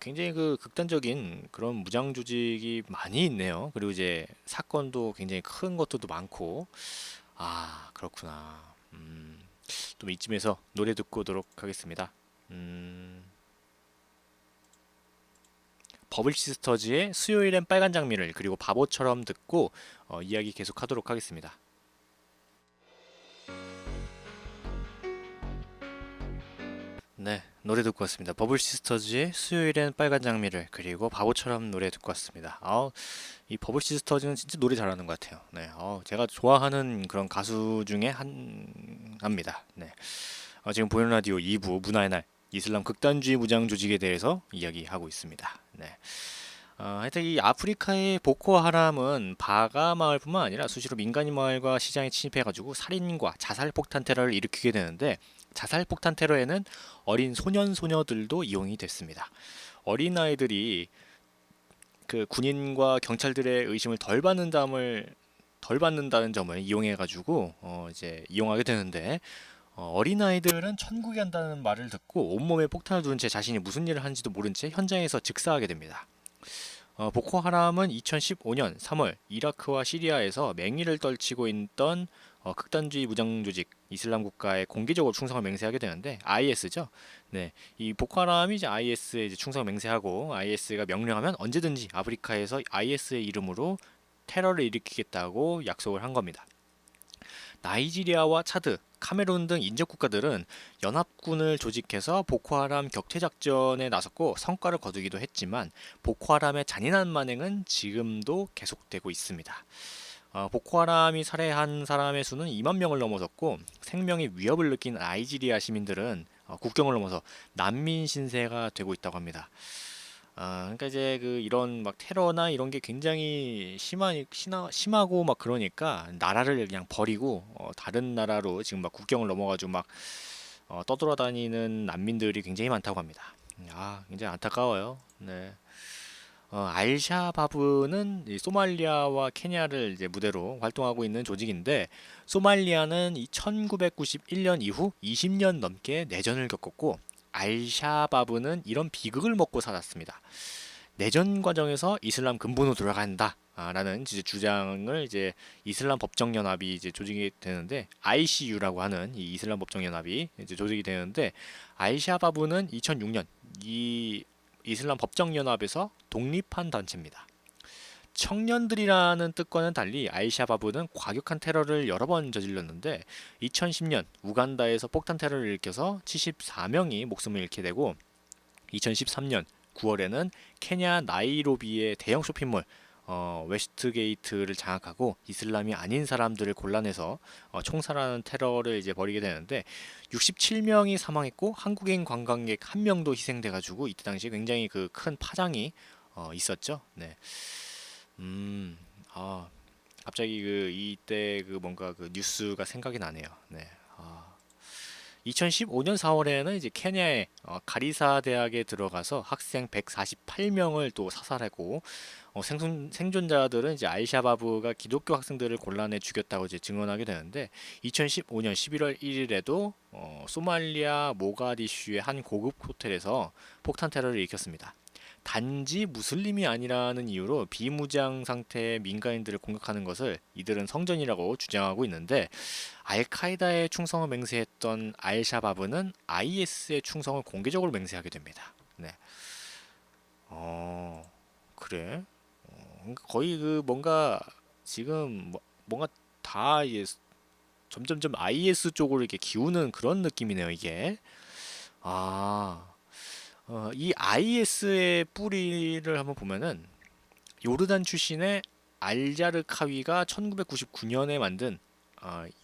굉장히 극단적인 그런 무장 조직이 많이 있네요. 그리고 이제 사건도 굉장히 큰 것들도 많고. 그렇구나. 또 이쯤에서 노래 듣고 오도록 하겠습니다. 버블시스터즈의 수요일엔 빨간 장미를, 그리고 바보처럼 듣고 이야기 계속하도록 하겠습니다. 네, 노래 듣고 왔습니다. 버블시스터즈의 수요일엔 빨간 장미를, 그리고 바보처럼 노래 듣고 왔습니다. 이 버블시스터즈는 진짜 노래 잘하는 것 같아요. 네, 제가 좋아하는 그런 가수 중에 하나입니다. 네, 지금 보이는 라디오 2부 문화의 날 이슬람 극단주의 무장 조직에 대해서 이야기하고 있습니다. 네. 하여튼 이 아프리카의 보코하람은 바가 마을뿐만 아니라 수시로 민간인 마을과 시장에 침입해가지고 살인과 자살 폭탄 테러를 일으키게 되는데, 자살 폭탄 테러에는 어린 소년들도 이용이 됐습니다. 어린 아이들이 군인과 경찰들의 의심을 덜 받는다는 점을 이용해가지고 이제 이용하게 되는데, 어린아이들은 천국에 간다는 말을 듣고 온몸에 폭탄을 두른 채 자신이 무슨 일을 하는지도 모른 채 현장에서 즉사하게 됩니다. 보코하람은 2015년 3월 이라크와 시리아에서 맹위를 떨치고 있던 극단주의 무장 조직 이슬람 국가에 공개적으로 충성을 맹세하게 되는데, IS죠. 네, 이 보코하람이 이제 IS에 이제 충성을 맹세하고 IS가 명령하면 언제든지 아프리카에서 IS의 이름으로 테러를 일으키겠다고 약속을 한 겁니다. 나이지리아와 차드, 카메룬 등 인접 국가들은 연합군을 조직해서 보코하람 격퇴 작전에 나섰고 성과를 거두기도 했지만 보코하람의 잔인한 만행은 지금도 계속되고 있습니다. 보코하람이 살해한 사람의 수는 2만 명을 넘어섰고 생명의 위협을 느낀 나이지리아 시민들은 국경을 넘어서 난민 신세가 되고 있다고 합니다. 그러니까 이제 그 이런 막 테러나 이런 게 굉장히 심하고 막 그러니까 나라를 그냥 버리고 다른 나라로 지금 막 국경을 넘어가지고 막 떠돌아다니는 난민들이 굉장히 많다고 합니다. 굉장히 안타까워요. 네. 알샤바브는 이 소말리아와 케냐를 이제 무대로 활동하고 있는 조직인데 소말리아는 이 1991년 이후 20년 넘게 내전을 겪었고 알샤바브는 이런 비극을 먹고 살았습니다. 내전 과정에서 이슬람 근본으로 돌아간다. 라는 이제 주장을 이제 이슬람 법정 연합이 이제 조직이 되는데 ICU라고 하는 이 이슬람 법정 연합이 이제 조직이 되는데 알샤바브는 2006년 이 이슬람 법정 연합에서 독립한 단체입니다. 청년들이라는 뜻과는 달리 알샤바브는 과격한 테러를 여러 번 저질렀는데 2010년 우간다에서 폭탄 테러를 일으켜서 74명이 목숨을 잃게 되고 2013년 9월에는 케냐 나이로비의 대형 쇼핑몰 웨스트게이트를 장악하고 이슬람이 아닌 사람들을 골라내서 총살하는 테러를 이제 벌이게 되는데 67명이 사망했고 한국인 관광객 1명도 희생돼가지고 이때 당시에 굉장히 그 큰 파장이 있었죠. 네. 갑자기 그 이때 그 뭔가 그 뉴스가 생각이 나네요. 네. 2015년 4월에는 이제 케냐의 가리사 대학에 들어가서 학생 148명을 또 사살하고 생존자들은 이제 알샤바브가 기독교 학생들을 곤란해 죽였다고 이제 증언하게 되는데 2015년 11월 1일에도 소말리아 모가디슈의 한 고급 호텔에서 폭탄 테러를 일으켰습니다. 단지 무슬림이 아니라는 이유로 비무장 상태의 민간인들을 공격하는 것을 이들은 성전이라고 주장하고 있는데 알카에다의 충성을 맹세했던 알샤바브는 IS의 충성을 공개적으로 맹세하게 됩니다. 네. 그래. 그러니까 거의 그 뭔가 지금 뭔가 다 이제 점점점 IS 쪽으로 이렇게 기우는 그런 느낌이네요, 이게. 이 IS의 뿌리를 한번 보면은 요르단 출신의 알자르카위가 1999년에 만든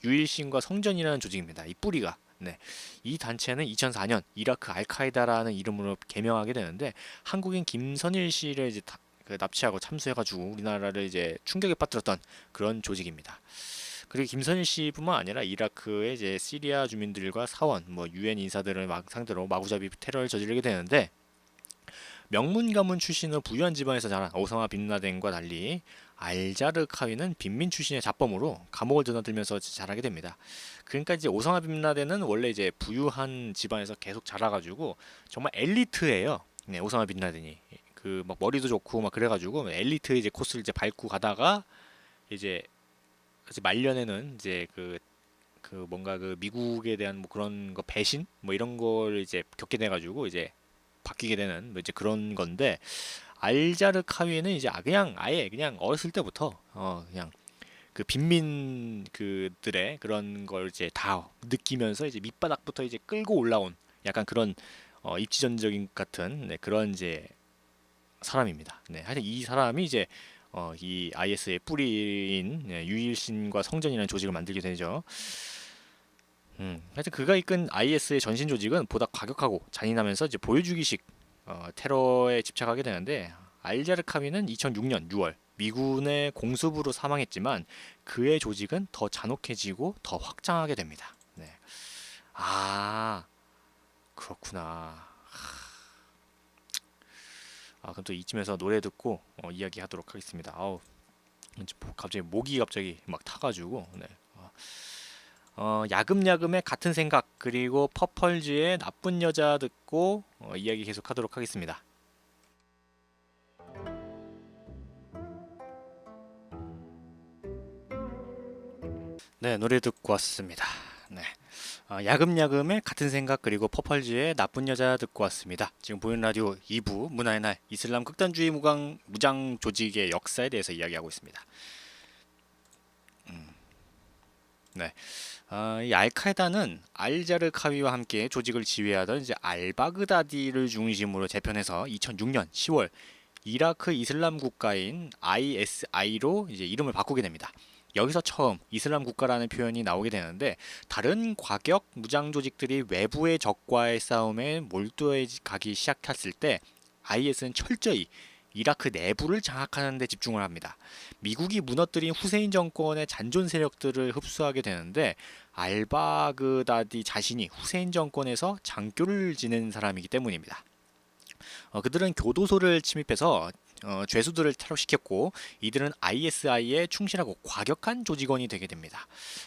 유일신과 성전이라는 조직입니다. 이 뿌리가. 네. 이 단체는 2004년 이라크 알카에다라는 이름으로 개명하게 되는데 한국인 김선일 씨를 이제 그 납치하고 참수해가지고 우리나라를 이제 충격에 빠뜨렸던 그런 조직입니다. 그리고 김선일 씨뿐만 아니라 이라크의 이제 시리아 주민들과 사원, 뭐 유엔 인사들을 상대로 마구잡이 테러를 저지르게 되는데 명문 가문 출신으로 부유한 집안에서 자란 오사마 빈라덴과 달리 알자르카위는 빈민 출신의 잡범으로 감옥을 드나들면서 자라게 됩니다. 그러니까 이제 오사마 빈라덴은 원래 이제 부유한 집안에서 계속 자라가지고 정말 엘리트예요. 네, 오사마 빈라덴이 그 막 머리도 좋고 막 그래가지고 엘리트 이제 코스를 이제 밟고 가다가 이제 말년에는 이제 그 뭔가 그 미국에 대한 뭐 그런 거 배신 뭐 이런 걸 이제 겪게 돼가지고 이제 바뀌게 되는 뭐 이제 그런 건데 알자르카위는 이제 그냥 아예 그냥 어렸을 때부터 그냥 그 빈민 그들의 그런 걸 이제 다 느끼면서 이제 밑바닥부터 이제 끌고 올라온 약간 그런 입지전적인 같은 네, 그런 이제 사람입니다. 네, 하여튼 이 사람이 이제 이 IS의 뿌리인 유일신과 성전이라는 조직을 만들게 되죠. 하여튼 그가 이끈 IS의 전신 조직은 보다 과격하고 잔인하면서 이제 보여주기식 테러에 집착하게 되는데 알자르카미는 2006년 6월 미군의 공습으로 사망했지만 그의 조직은 더 잔혹해지고 더 확장하게 됩니다. 네. 그렇구나. 그럼 또 이쯤에서 노래 듣고 이야기하도록 하겠습니다. 갑자기 목이 막 타가지고 네. 야금야금의 같은 생각 그리고 퍼펄즈의 나쁜 여자 듣고 이야기 계속하도록 하겠습니다. 네, 노래 듣고 왔습니다. 네. 야금야금의 같은 생각 그리고 퍼펄즈의 나쁜 여자 듣고 왔습니다. 지금 보이는 라디오 2부 문화의 날 이슬람 극단주의 무장 조직의 역사에 대해서 이야기하고 있습니다. 네. 이 알카에다는 알자르카위와 함께 조직을 지휘하던 이제 알바그다디를 중심으로 재편해서 2006년 10월 이라크 이슬람 국가인 ISI로 이제 이름을 바꾸게 됩니다. 여기서 처음 이슬람 국가라는 표현이 나오게 되는데, 다른 과격 무장 조직들이 외부의 적과의 싸움에 몰두해 가기 시작했을 때 IS는 철저히 이라크 내부를 장악하는 데 집중을 합니다. 미국이 무너뜨린 후세인 정권의 잔존 세력들을 흡수하게 되는데, 알바그다디 자신이 후세인 정권에서 장교를 지낸 사람이기 때문입니다. 그들은 교도소를 침입해서 죄수들을 테러시켰고, 이들은 ISI에 충실하고 과격한 조직원이 되게 됩니다.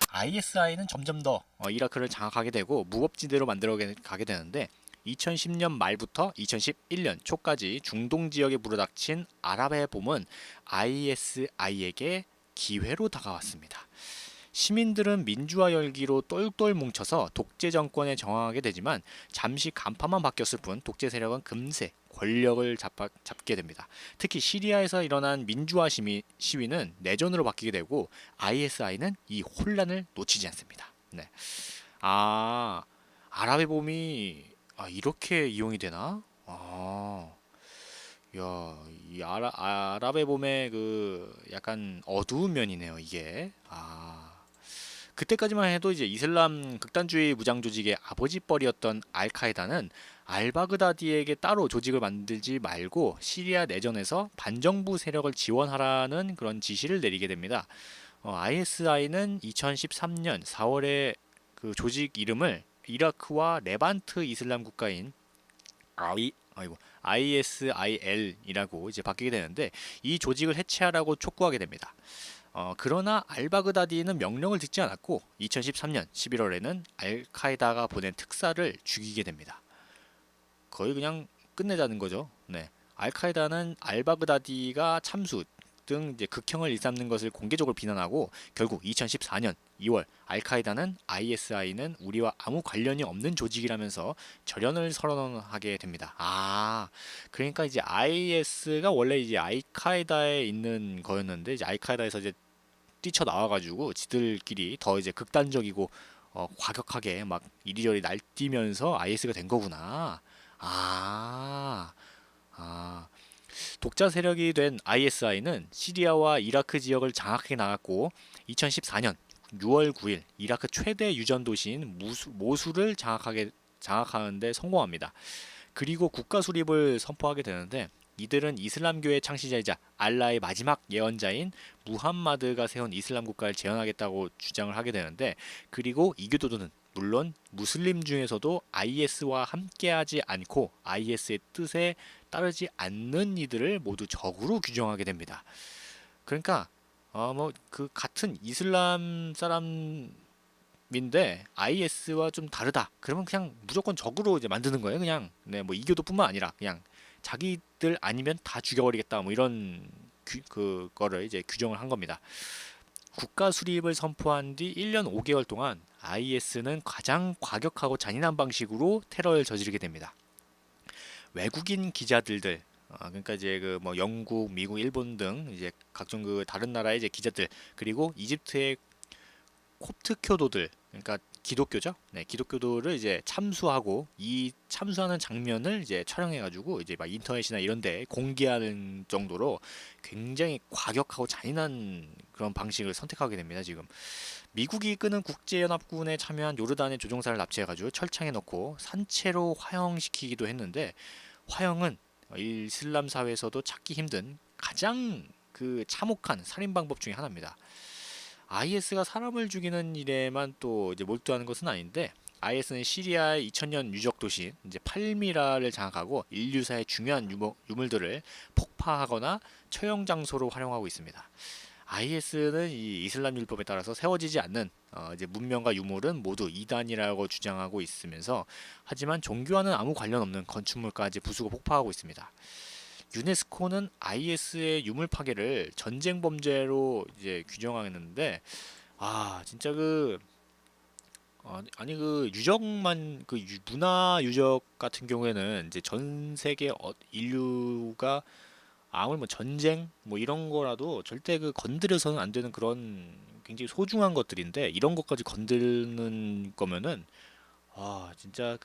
ISI는 점점 더 이라크를 장악하게 되고 무법지대로 만들어 가게 되는데, 2010년 말부터 2011년 초까지 중동 지역에 불어닥친 아랍의 봄은 ISI에게 기회로 다가왔습니다. 시민들은 민주화 열기로 똘똘 뭉쳐서 독재 정권에 저항하게 되지만, 잠시 간파만 바뀌었을 뿐 독재 세력은 금세 권력을 잡게 됩니다. 특히 시리아에서 일어난 민주화 시위는 내전으로 바뀌게 되고, ISI는 이 혼란을 놓치지 않습니다. 네. 아랍의 봄이 이렇게 이용이 되나? 야, 이 아랍의 봄의 그 약간 어두운 면이네요, 이게. 그때까지만 해도 이제 이슬람 극단주의 무장 조직의 아버지 뻘이었던 알카에다는 알바그다디에게 따로 조직을 만들지 말고 시리아 내전에서 반정부 세력을 지원하라는 그런 지시를 내리게 됩니다. ISI는 2013년 4월에 그 조직 이름을 이라크와 레반트 이슬람 국가인 ISIL이라고 이제 바뀌게 되는데, 이 조직을 해체하라고 촉구하게 됩니다. 그러나 알바그다디는 명령을 듣지 않았고 2013년 11월에는 알카에다가 보낸 특사를 죽이게 됩니다. 거의 그냥 끝내자는 거죠. 네. 알카에다는 알바그다디가 참수 등 이제 극형을 일삼는 것을 공개적으로 비난하고, 결국 2014년 2월 알카에다는 ISI는 우리와 아무 관련이 없는 조직이라면서 절연을 선언하게 됩니다. 그러니까 이제 IS가 원래 이제 알카에다에 있는 거였는데, 이제 알카에다에서 이제 뛰쳐 나와가지고 지들끼리 더 이제 극단적이고 과격하게 막 이리저리 날뛰면서 IS가 된 거구나. 아, 아. 독자 세력이 된 ISI는 시리아와 이라크 지역을 장악해 나갔고, 2014년 6월 9일 이라크 최대 유전 도시인 모술을 장악하는 데 성공합니다. 그리고 국가 수립을 선포하게 되는데, 이들은 이슬람교의 창시자이자 알라의 마지막 예언자인 무함마드가 세운 이슬람 국가를 재현하겠다고 주장을 하게 되는데, 그리고 이 교도들은 물론 무슬림 중에서도 IS와 함께하지 않고 IS의 뜻에 따르지 않는 이들을 모두 적으로 규정하게 됩니다. 그러니까 뭐 그 같은 이슬람 사람인데 IS와 좀 다르다, 그러면 그냥 무조건 적으로 이제 만드는 거예요. 그냥 네, 뭐 이교도뿐만 아니라 그냥 자기들 아니면 다 죽여버리겠다, 뭐 이런 그거를 이제 규정을 한 겁니다. 국가 수립을 선포한 뒤 1년 5개월 동안 IS는 가장 과격하고 잔인한 방식으로 테러를 저지르게 됩니다. 외국인 기자들들, 그러니까 이제 그 뭐 영국, 미국, 일본 등 이제 각종 그 다른 나라의 이제 기자들, 그리고 이집트의 콥트 교도들, 그러니까 기독교죠. 네, 기독교도를 이제 참수하고, 이 참수하는 장면을 이제 촬영해가지고 이제 막 인터넷이나 이런데 공개하는 정도로 굉장히 과격하고 잔인한 그런 방식을 선택하게 됩니다. 지금 미국이 이끄는 국제연합군에 참여한 요르단의 조종사를 납치해가지고 철창에 넣고 산채로 화형시키기도 했는데, 화형은 이슬람 사회에서도 찾기 힘든 가장 그 참혹한 살인 방법 중에 하나입니다. IS가 사람을 죽이는 일에만 또 이제 몰두하는 것은 아닌데, IS는 시리아의 2000년 유적 도시 이제 팔미라를 장악하고 인류사의 중요한 유물들을 폭파하거나 처형 장소로 활용하고 있습니다. IS는 이 이슬람 율법에 따라서 세워지지 않는 이제 문명과 유물은 모두 이단이라고 주장하고 있으면서, 하지만 종교와는 아무 관련 없는 건축물까지 부수고 폭파하고 있습니다. 유네스코는 IS의 유물 파괴를 전쟁 범죄로 이제 규정하는데, 진짜 아니 그 유적만 문화 유적 같은 경우에는 이제 전 세계 인류가 아무리 뭐 전쟁 뭐 이런 거라도 절대 그 건드려서는 안 되는 그런 굉장히 소중한 것들인데 이런 것까지 건드는 거면은 진짜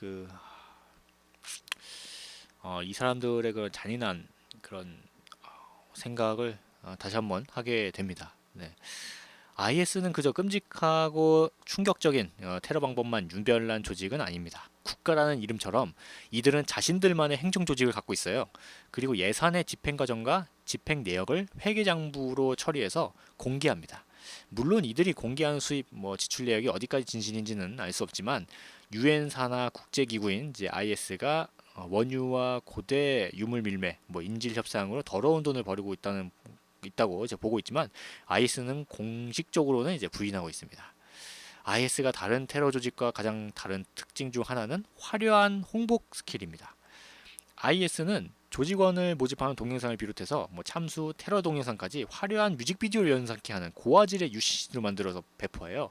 이 사람들의 그런 잔인한 그런 생각을 다시 한번 하게 됩니다. 네. IS는 그저 끔찍하고 충격적인 테러 방법만 유별난 조직은 아닙니다. 국가라는 이름처럼 이들은 자신들만의 행정 조직을 갖고 있어요. 그리고 예산의 집행 과정과 집행 내역을 회계장부로 처리해서 공개합니다. 물론 이들이 공개하는 수입, 지출 내역이 어디까지 진실인지는 알 수 없지만 유엔사나 국제기구인 이제 IS가 원유와 고대 유물 밀매, 인질 협상으로 더러운 돈을 벌이고 있다고 이제 보고 있지만 IS는 공식적으로는 이제 부인하고 있습니다. IS가 다른 테러 조직과 가장 다른 특징 중 하나는 화려한 홍보 스킬입니다. IS는 조직원을 모집하는 동영상을 비롯해서 참수, 테러 동영상까지 화려한 뮤직비디오를 연상케 하는 고화질의 UCC로 만들어서 배포해요.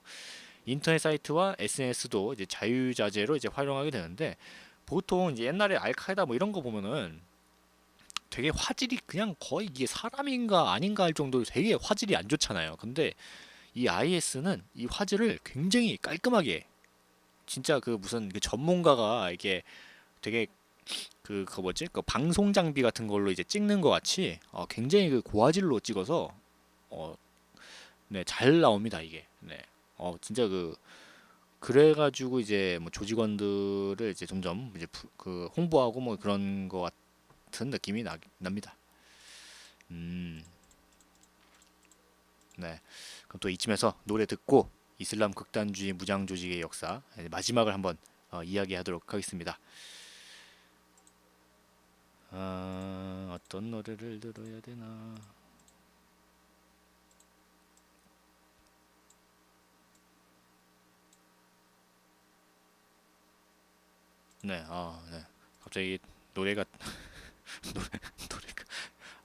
인터넷 사이트와 SNS도 이제 자유자재로 이제 활용하게 되는데 보통 이제 옛날에 알카에다 이런 거 보면은 되게 화질이 그냥 거의 이게 사람인가 아닌가 할 정도로 되게 화질이 안 좋잖아요. 근데 이 IS는 이 화질을 굉장히 깔끔하게 진짜 무슨 전문가가 이게 되게 방송 장비 같은 걸로 이제 찍는 것 같이 굉장히 고화질로 찍어서 네, 잘 나옵니다 이게. 네. 진짜 그래가지고 이제 조직원들을 이제 점점 이제 홍보하고 그런 것 같은 느낌이 납니다. 네. 그럼 또 이쯤에서 노래 듣고 이슬람 극단주의 무장 조직의 역사 마지막을 한번 이야기하도록 하겠습니다. 어떤 노래를 들어야 되나? 네, 네. 갑자기 노래가 노래 노래가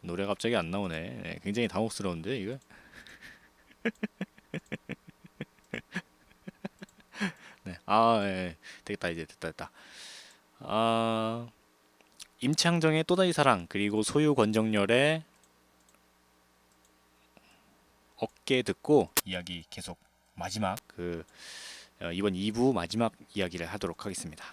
노래가 갑자기 안 나오네. 네, 굉장히 당혹스러운데 이거. 네, 예, 되겠다 이제 됐다. 아, 임창정의 또다시 사랑 그리고 소유 권정열의 어깨 듣고 이야기 계속 마지막 이번 2부 마지막 이야기를 하도록 하겠습니다.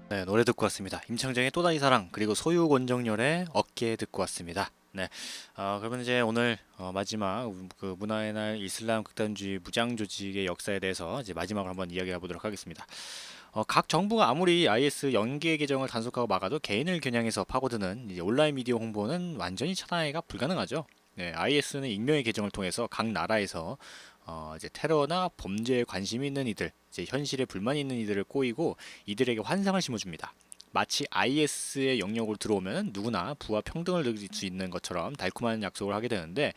네, 노래 듣고 왔습니다. 임창정의 또다시 사랑 그리고 소유 권정열의 어깨 듣고 왔습니다. 네, 그러면 이제 오늘 마지막 문화의 날 이슬람 극단주의 무장 조직의 역사에 대해서 이제 마지막으로 한번 이야기해 보도록 하겠습니다. 각 정부가 아무리 IS 연계 계정을 단속하고 막아도 개인을 겨냥해서 파고드는 이제 온라인 미디어 홍보는 완전히 차단하기가 불가능하죠. 네, IS는 익명의 계정을 통해서 각 나라에서 이제 테러나 범죄에 관심이 있는 이들, 이제 현실에 불만이 있는 이들을 꼬이고 이들에게 환상을 심어줍니다. 마치 IS의 영역으로 들어오면 누구나 부와 평등을 누릴 수 있는 것처럼 달콤한 약속을 하게 되는데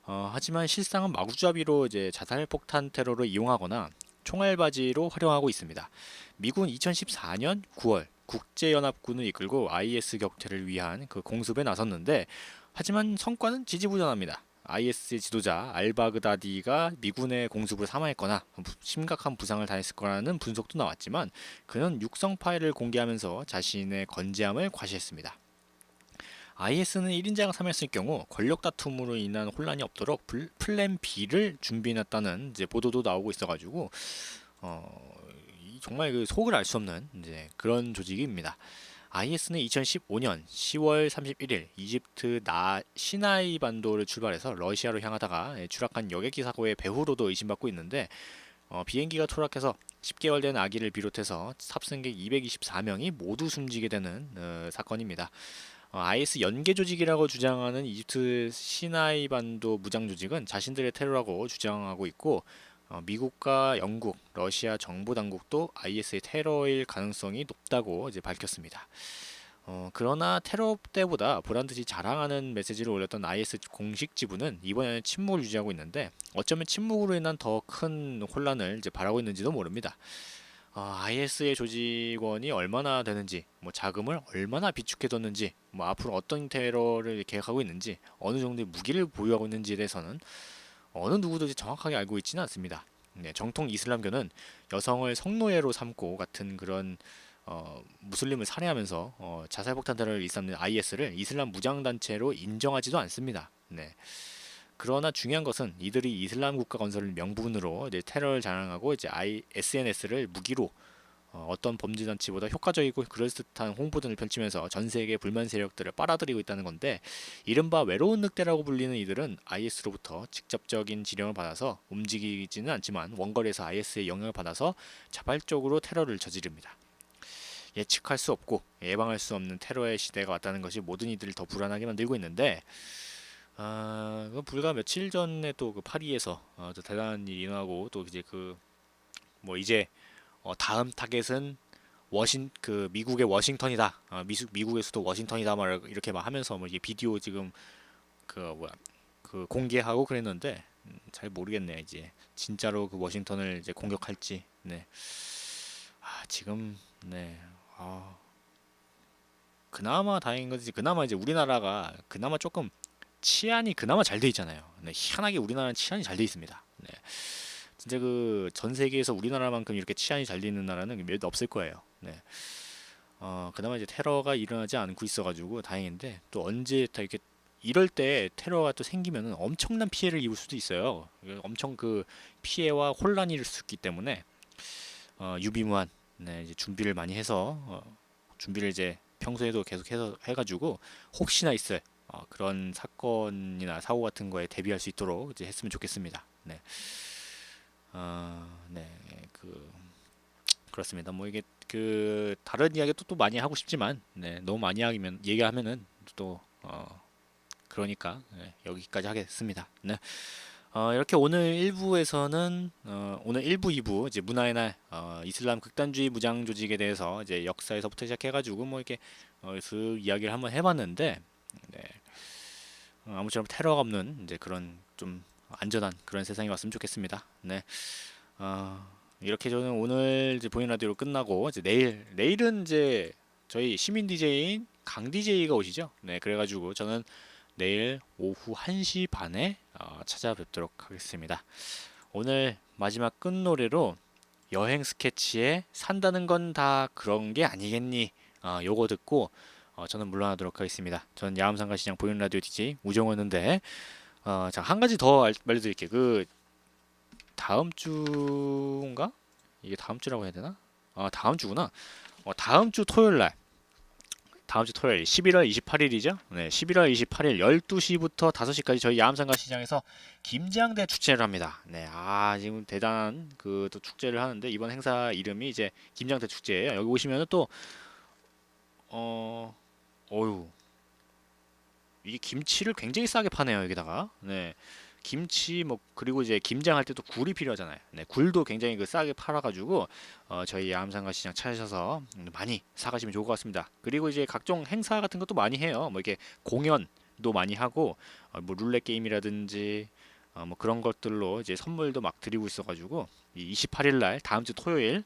하지만 실상은 마구잡이로 이제 자살 폭탄 테러를 이용하거나 총알바지로 활용하고 있습니다. 미군 2014년 9월 국제연합군을 이끌고 IS 격퇴를 위한 공습에 나섰는데 하지만 성과는 지지부진합니다. IS의 지도자 알바그다디가 미군의 공습을 사망했거나 심각한 부상을 당했을 거라는 분석도 나왔지만 그는 육성 파일을 공개하면서 자신의 건재함을 과시했습니다. IS는 1인자가 사망했을 경우 권력 다툼으로 인한 혼란이 없도록 플랜 B를 준비해놨다는 이제 보도도 나오고 있어가지고 정말 속을 알 수 없는 이제 그런 조직입니다. IS는 2015년 10월 31일 이집트 시나이 반도를 출발해서 러시아로 향하다가 추락한 여객기 사고의 배후로도 의심받고 있는데 비행기가 추락해서 10개월 된 아기를 비롯해서 탑승객 224명이 모두 숨지게 되는 사건입니다. IS 연계 조직이라고 주장하는 이집트 시나이 반도 무장 조직은 자신들의 테러라고 주장하고 있고 미국과 영국, 러시아 정부 당국도 IS의 테러일 가능성이 높다고 이제 밝혔습니다. 그러나 테러 때보다 보란 듯이 자랑하는 메시지를 올렸던 IS 공식 지부는 이번에는 침묵을 유지하고 있는데 어쩌면 침묵으로 인한 더 큰 혼란을 이제 바라고 있는지도 모릅니다. IS의 조직원이 얼마나 되는지, 자금을 얼마나 비축해뒀는지, 앞으로 어떤 테러를 계획하고 있는지, 어느 정도의 무기를 보유하고 있는지에 대해서는 어느 누구도 정확하게 알고 있지는 않습니다. 네, 정통 이슬람교는 여성을 성노예로 삼고 같은 그런 무슬림을 살해하면서 자살폭탄 테러를 일삼는 IS를 이슬람 무장단체로 인정하지도 않습니다. 네. 그러나 중요한 것은 이들이 이슬람 국가 건설을 명분으로 이제 테러를 자랑하고 이제 SNS를 무기로 어떤 범죄 단체보다 효과적이고 그럴듯한 홍보전을 펼치면서 전 세계 불만 세력들을 빨아들이고 있다는 건데, 이른바 외로운 늑대라고 불리는 이들은 IS로부터 직접적인 지령을 받아서 움직이지는 않지만 원거리에서 IS의 영향을 받아서 자발적으로 테러를 저지릅니다. 예측할 수 없고 예방할 수 없는 테러의 시대가 왔다는 것이 모든 이들을 더 불안하게 만들고 있는데, 불과 며칠 전에 또 그 파리에서 또 대단한 일이 일어나고, 또 이제 그 뭐 이제 다음 타겟은 미국의 워싱턴이다. 미국의 수도 워싱턴이다. 말 이렇게 막 하면서 뭐 이게 비디오 지금 그 공개하고 그랬는데, 잘 모르겠네 이제 진짜로 그 워싱턴을 이제 공격할지. 네. 지금 네. 그나마 다행인 거지. 그나마 이제 우리나라가 그나마 조금 치안이 그나마 잘 돼 있잖아요. 네, 희한하게 우리나라는 치안이 잘 돼 있습니다. 네. 진짜 그 전 세계에서 우리나라만큼 이렇게 치안이 잘 돼 있는 나라는 몇 없을 거예요. 네. 그나마 이제 테러가 일어나지 않고 있어가지고 다행인데, 또 언제 다 이렇게 이럴 때 테러가 또 생기면은 엄청난 피해를 입을 수도 있어요. 엄청 그 피해와 혼란이 일을 수 있기 때문에 유비무한 네, 이제 준비를 많이 해서 준비를 이제 평소에도 계속해서 해가지고 혹시나 있을 그런 사건이나 사고 같은 거에 대비할 수 있도록 이제 했으면 좋겠습니다. 네. 네, 그렇습니다. 뭐 이게 그 다른 이야기 또 많이 하고 싶지만, 네, 너무 많이 얘기하면은 또 그러니까 네, 여기까지 하겠습니다. 네. 이렇게 오늘 1부에서는 오늘 1부, 2부 이제 문화의 날 이슬람 극단주의 무장 조직에 대해서 이제 역사에서부터 시작해가지고 뭐 이렇게 그 이야기를 한번 해봤는데, 네. 아무쪼록 테러가 없는 이제 그런 좀 안전한 그런 세상이 왔으면 좋겠습니다. 네. 이렇게 저는 오늘 이제 보이는 라디오로 끝나고, 이제 내일은 이제 저희 시민 DJ인 강 DJ가 오시죠. 네, 그래가지고 저는 내일 오후 1시 반에 찾아뵙도록 하겠습니다. 오늘 마지막 끝노래로 여행 스케치에 산다는 건 다 그런 게 아니겠니? 요거 듣고 저는 물러나도록 하겠습니다. 저는 야암상가시장 보이는 라디오 DJ 우정호였는데, 자, 한 가지 더 알려드릴게요. 그 다음 주인가? 이게 다음 주라고 해야 되나? 다음 주구나. 다음 주 토요일 11월 28일이죠. 네, 11월 28일 12시부터 5시까지 저희 야암상가 시장에서 김장대 축제를 합니다. 네, 지금 대단한 그 또 축제를 하는데, 이번 행사 이름이 이제 김장대 축제예요. 여기 오시면은 또 어유 이게 김치를 굉장히 싸게 파네요, 여기다가. 네. 김치 뭐 그리고 이제 김장할 때도 굴이 필요하잖아요. 네, 굴도 굉장히 그 싸게 팔아가지고 저희 야암상가 시장 찾으셔서 많이 사가시면 좋을 것 같습니다. 그리고 이제 각종 행사 같은 것도 많이 해요. 뭐 이렇게 공연도 많이 하고 뭐 룰렛 게임이라든지 뭐 그런 것들로 이제 선물도 막 드리고 있어가지고 이 28일 날 다음 주 토요일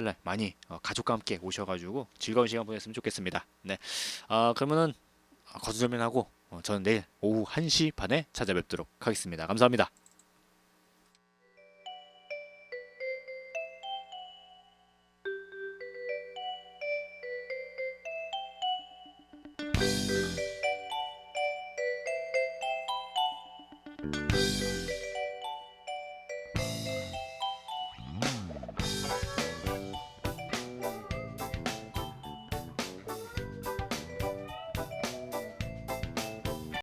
날 많이 가족과 함께 오셔가지고 즐거운 시간 보냈으면 좋겠습니다. 네, 그러면은 거두절미하고 저는 내일 오후 1시 반에 찾아뵙도록 하겠습니다. 감사합니다.